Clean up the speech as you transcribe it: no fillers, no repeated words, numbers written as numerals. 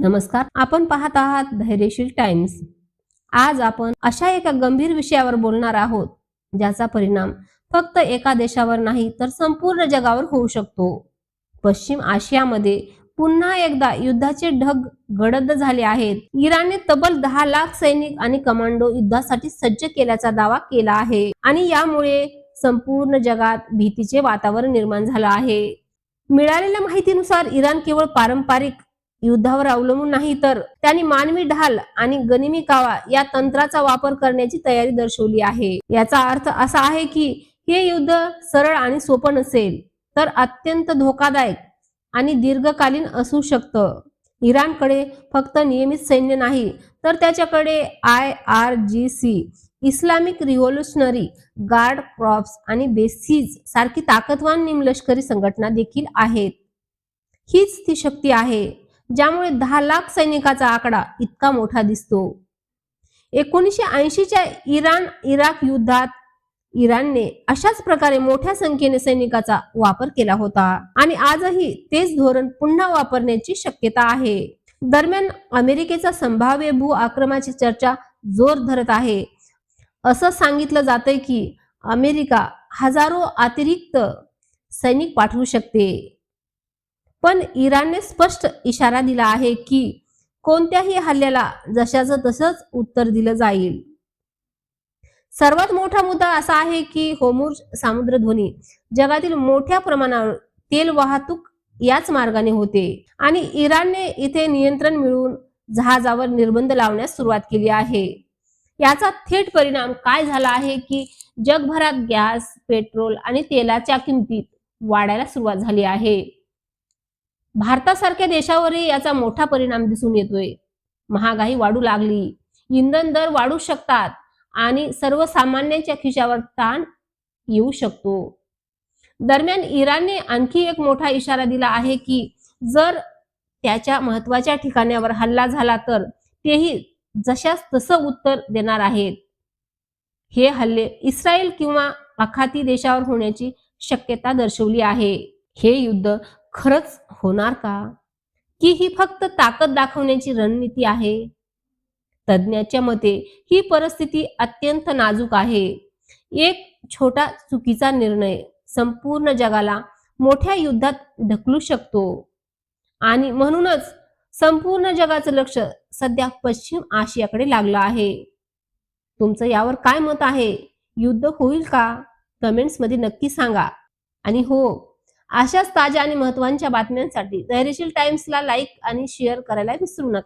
नमस्कार, आपण पाहत आहात धैर्यशील टाइम्स। आज आपण अशा एका गंभीर विषयावर बोलणार आहोत ज्याचा परिणाम फक्त एका देशावर नाही तर संपूर्ण जगावर होऊ शकतो। पश्चिम आशियामध्ये पुन्हा एकदा युद्धाचे ढग गडद झाले आहेत। इराणने तब्बल 10 लाख सैनिक आणि कमांडो युद्धासाठी सज्ज केल्याचा दावा केला आहे आणि यामुळे संपूर्ण जगात भीतीचे वातावरण निर्माण झालं आहे। मिळालेल्या माहितीनुसार इराण केवळ पारंपरिक युद्धावर अवलंबून नाही तर त्यांनी मानवी ढाल आणि गनिमी कावा या तंत्राचा वापर करण्याची तयारी दर्शवली आहे। याचा अर्थ असा आहे की हे युद्ध सरळ आणि सोपं नसेल तर अत्यंत धोकादायक आणि दीर्घकालीन असू शकतं। इराणकडे फक्त नियमित सैन्य नाही तर त्याच्याकडे IRGC, Islamic revolutionary guard corps आणि बेसिज सारखी ताकदवार निमलष्करी संघटना देखील आहेत। हीच ती शक्ती आहे ज्यामुळे 10 लाख सैनिकाचा आकडा इतका मोठा दिसतो। 1980च्या इराण-इराक युद्धात इराणने अशाच प्रकारे मोठ्या संख्येने सैनिकाचा वापर केला होता आणि आजही तेच धोरण पुन्हा वापरण्याची शक्यता आहे। दरम्यान अमेरिकेचा संभाव्य भू आक्रमणाची चर्चा जोर धरत आहे। असं सांगितलं जातंय की अमेरिका हजारो अतिरिक्त सैनिक पाठवू शकते, पण इराणने स्पष्ट इशारा दिला आहे की कोणत्याही हल्ल्याला जशाचं तसंच उत्तर दिलं जाईल। सर्वात मोठा मुद्दा असा आहे की होर्मुझ सामुद्रधुनी जगातील मोठ्या प्रमाणावर तेल वाहतूक याच मार्गाने होते आणि इराणने इथे नियंत्रण मिळवून जहाजावर निर्बंध लावण्यास सुरुवात केली आहे। याचा थेट परिणाम काय झाला आहे की जगभरात गॅस, पेट्रोल आणि तेलाच्या किमतीत वाढायला सुरुवात झाली आहे। भारतासारख्या देशावरही याचा मोठा परिणाम दिसून येतोय। महागाई वाढू लागली, इंधन दर वाढू शकतात आणि सर्वसामान्यांच्या खिशावर ताण येऊ शकतो। दरम्यान इराणने आणखी एक मोठा इशारा दिला आहे की जर त्याच्या महत्वाच्या ठिकाणावर हल्ला झाला तर तेही जशास तसं उत्तर देणार आहेत। हे हल्ले इस्रायल किंवा आखाती देशावर होण्याची शक्यता दर्शवली आहे। हे युद्ध खरंच होणार का, की ही फक्त ताकद दाखवण्याची रणनीती आहे? तज्ञांच्या मते ही परिस्थिती अत्यंत नाजूक आहे। एक छोटा चुकीचा निर्णय संपूर्ण जगाला मोठ्या युद्धात ढकलू शकतो आणि म्हणूनच संपूर्ण जगाचं लक्ष सध्या पश्चिम आशियाकडे लागलं आहे। तुमचं यावर काय मत आहे? युद्ध होईल का? कमेंट्स मध्ये नक्की सांगा। आणि हो, अशाच ताज्या आणि महत्त्वाच्या बातम्यांसाठी धैर्यशील टाइम्सला लाईक आणि शेअर करायला विसरू नका।